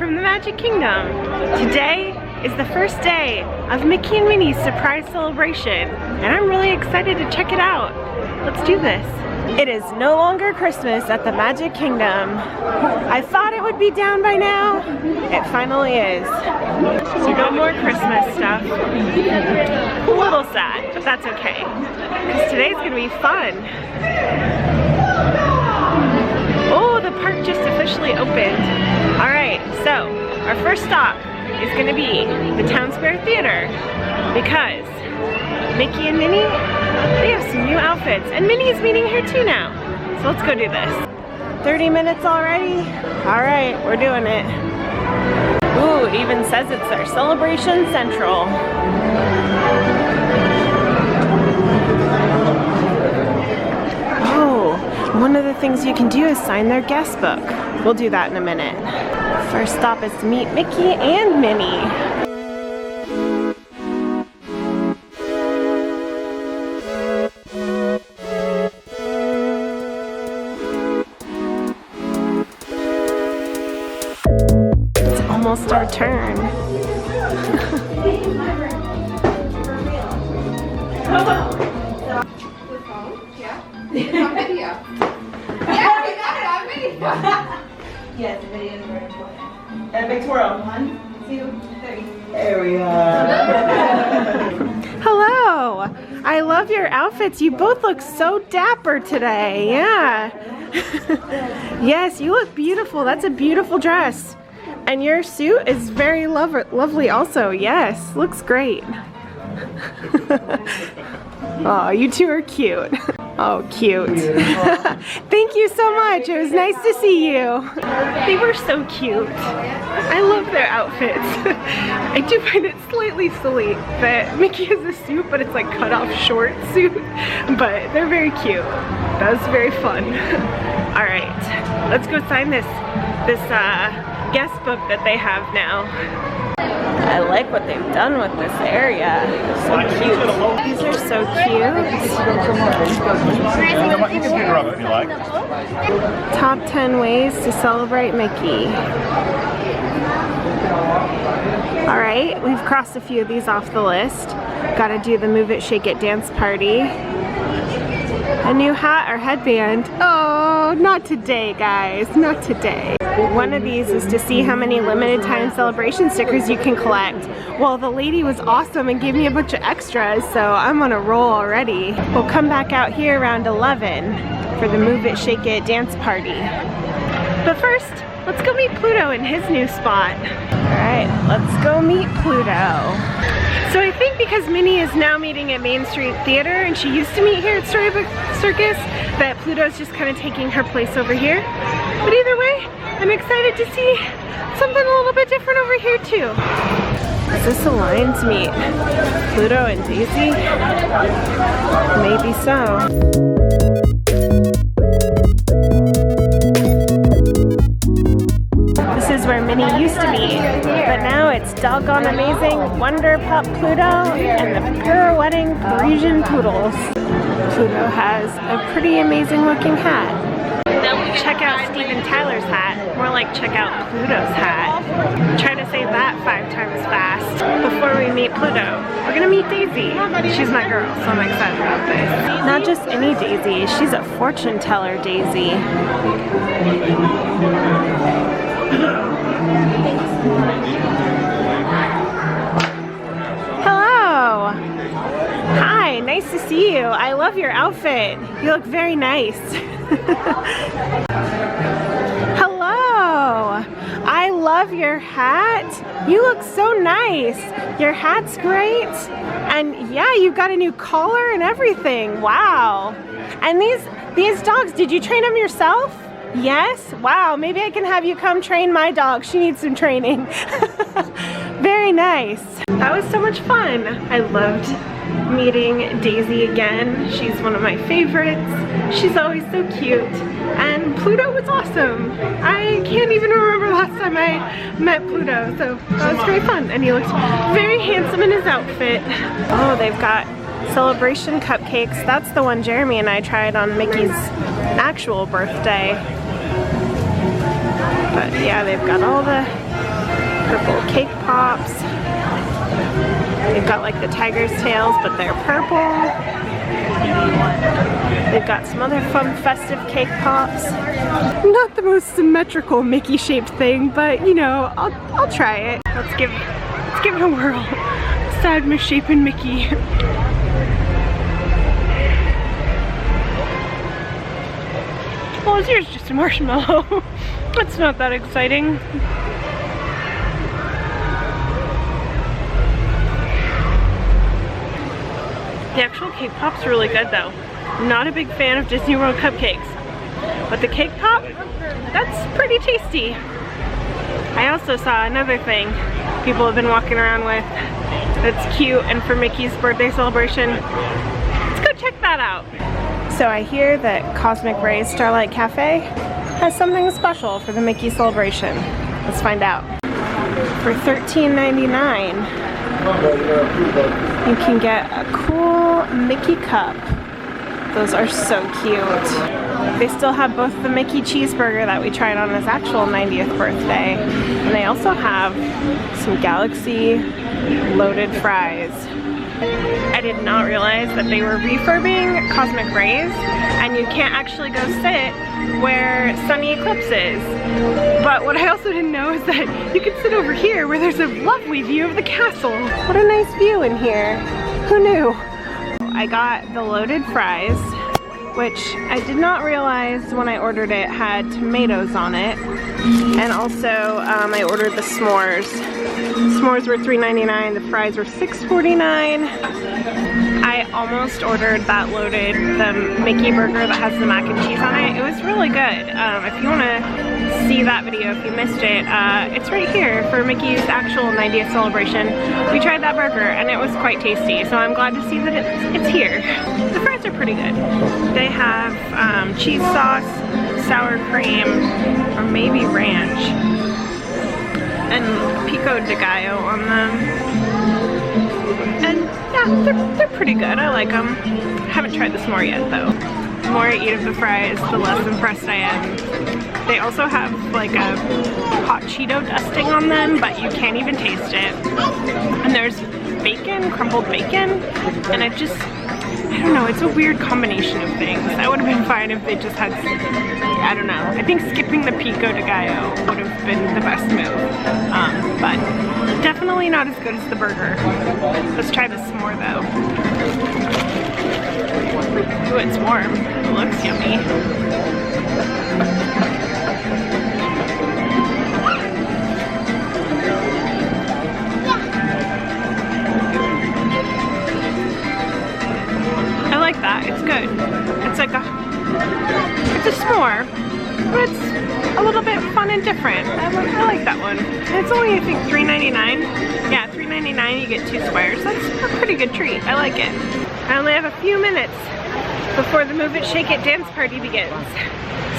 from the Magic Kingdom. Today is the first day of Mickey and Minnie's surprise celebration, and I'm really excited to check it out. Let's do this. It is no longer Christmas at the Magic Kingdom. I thought it would be down by now. It finally is. So no more Christmas stuff. A little sad, but that's okay. Because today's gonna be fun. Oh, the park just officially opened. All right, so our first stop is gonna be the Town Square Theater because Mickey and Minnie, they have some new outfits, and Minnie's meeting here too now. So let's go do this. 30 minutes already? All right, we're doing it. Ooh, it even says it's our Celebration Central. Oh, one of the things you can do is sign their guest book. We'll do that in a minute. First stop is to meet Mickey and Minnie. Almost our turn. Yes, the video is very important. And a big twirl. 1, 2, 3. There we are. Hello. I love your outfits. You both look so dapper today. Yeah. Yes, you look beautiful. That's a beautiful dress. And your suit is very lovely also. Yes, looks great. Oh, you two are cute. Oh, cute. Thank you so much. It was nice to see you. They were so cute. I love their outfits. I do find it slightly silly that Mickey has a suit, but it's like cut off short suit. But they're very cute. That was very fun. All right, let's go sign this guest book that they have now. I like what they've done with this area. So cute. These are so cute. You can pick her up if you like. Top 10 ways to celebrate Mickey. All right, we've crossed a few of these off the list. Got to do the Move It, Shake It dance party. A new hat or headband. Oh, not today, guys, not today. One of these is to see how many limited time celebration stickers you can collect. Well, the lady was awesome and gave me a bunch of extras, so I'm on a roll already. We'll come back out here around 11 for the Move It, Shake It dance party. But first, let's go meet Pluto in his new spot. All right, let's go meet Pluto. So I think because Minnie is now meeting at Main Street Theater and she used to meet here at Storybook Circus, that Pluto's just kind of taking her place over here. But either way, I'm excited to see something a little bit different over here too. Is this a line to meet Pluto and Daisy? Maybe so. This is where Minnie used to be, but now it's doggone amazing Wonder Pup Pluto and the pirouetting Parisian Poodles. Pluto has a pretty amazing looking hat. Check out Steven Tyler's hat, more like check out Pluto's hat. Try to say that 5 times fast before we meet Pluto. We're gonna meet Daisy. She's my girl, so I'm excited about this. Not just any Daisy, she's a fortune teller Daisy. Hello! Hi, nice to see you. I love your outfit. You look very nice. Hello! I love your hat. You look so nice. Your hat's great. And yeah, you've got a new collar and everything. Wow. And these dogs, did you train them yourself? Yes? Wow, maybe I can have you come train my dog. She needs some training. Very nice. That was so much fun. I loved meeting Daisy again. She's one of my favorites. She's always so cute. And Pluto was awesome. I can't even remember last time I met Pluto, so that was very fun. And he looks very handsome in his outfit. Oh, they've got celebration cupcakes. That's the one Jeremy and I tried on Mickey's actual birthday. But yeah, they've got all the Purple cake pops. They've got like the tiger's tails, but they're purple. They've got some other fun festive cake pops. Not the most symmetrical Mickey shaped thing, but you know, I'll try it. Let's give it a whirl. Sad misshapen Mickey. Well, here's just a marshmallow. That's not that exciting. The actual cake pop's really good though. Not a big fan of Disney World cupcakes, but the cake pop, that's pretty tasty. I also saw another thing people have been walking around with that's cute and for Mickey's birthday celebration. Let's go check that out. So I hear that Cosmic Ray's Starlight Cafe has something special for the Mickey celebration. Let's find out. For $13.99, you can get a cool Mickey cup. Those are so cute. They still have both the Mickey cheeseburger that we tried on his actual 90th birthday, and they also have some Galaxy loaded fries. I did not realize that they were refurbing Cosmic Ray's, and you can't actually go sit where Sunny Eclipse is. But what I also didn't know is that you can sit over here where there's a lovely view of the castle. What a nice view in here. Who knew? I got the loaded fries, which I did not realize when I ordered it had tomatoes on it. And also I ordered the s'mores. S'mores were $3.99, the fries were $6.49. I almost ordered that loaded, the Mickey burger that has the mac and cheese on it. It was really good. If you want to see that video, if you missed it, it's right here for Mickey's actual 90th celebration. We tried that burger and it was quite tasty, so I'm glad to see that it's here. The fries are pretty good. They have cheese sauce, sour cream, or maybe ranch, and pico de gallo on them. And yeah, they're pretty good. I like them. Haven't tried the s'more yet though. The more I eat of the fries, the less impressed I am. They also have like a hot Cheeto dusting on them, but you can't even taste it. And there's bacon, crumbled bacon, and it just, I don't know, it's a weird combination of things. That would have been fine if they just had, I don't know. I think skipping the pico de gallo would have been the best move. But definitely not as good as the burger. Let's try the s'more though. Ooh, it's warm. It looks yummy. I like that. It's good. It's like it's a s'more, but it's a little bit fun and different. I like that one. And it's only, I think, $3.99. Yeah, $3.99 you get 2 squares. That's a pretty good treat. I like it. I only have a few minutes before the Move It, Shake It dance party begins.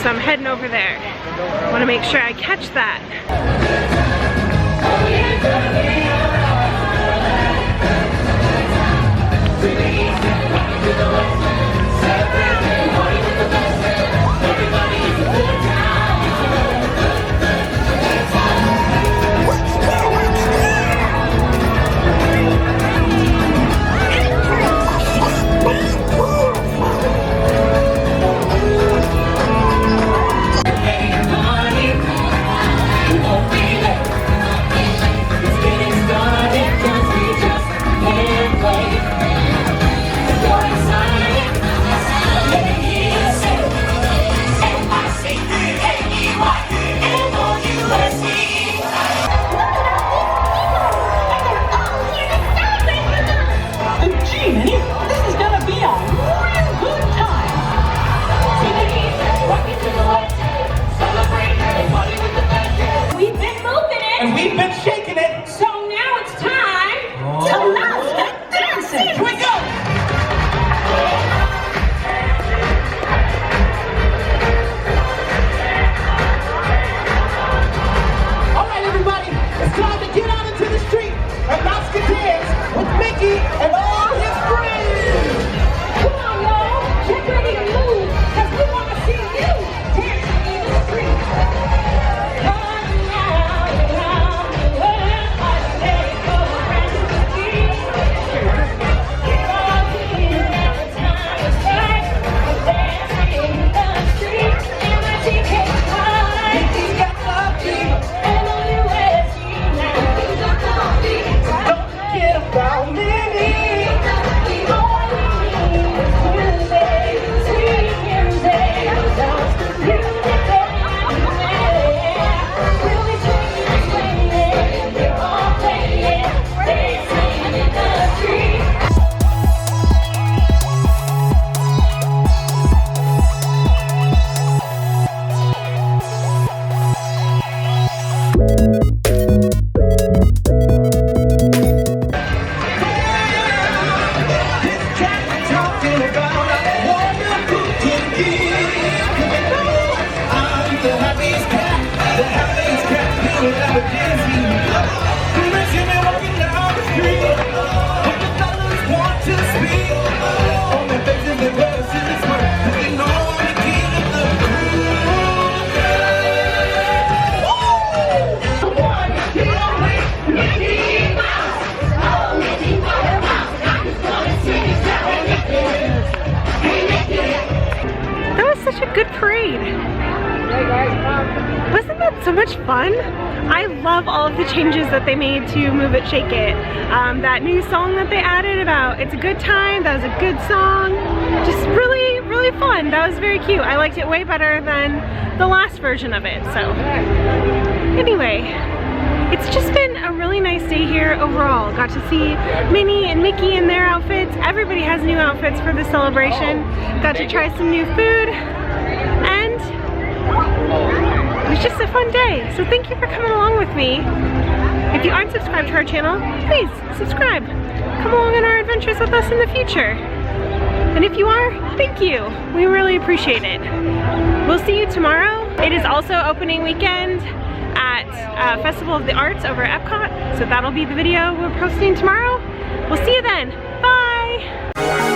So I'm heading over there. I want to make sure I catch that. Good parade. Wasn't that so much fun? I love all of the changes that they made to Move It, Shake It. That new song that they added about It's a Good Time, that was a good song. Just really, really fun. That was very cute. I liked it way better than the last version of it. So anyway, it's just been a really nice day here overall. Got to see Minnie and Mickey in their outfits. Everybody has new outfits for the celebration. Got to try some new food. And it was just a fun day. So thank you for coming along with me. If you aren't subscribed to our channel, please subscribe. Come along on our adventures with us in the future. And if you are, thank you. We really appreciate it. We'll see you tomorrow. It is also opening weekend at Festival of the Arts over at Epcot. So that'll be the video we're posting tomorrow. We'll see you then. Bye!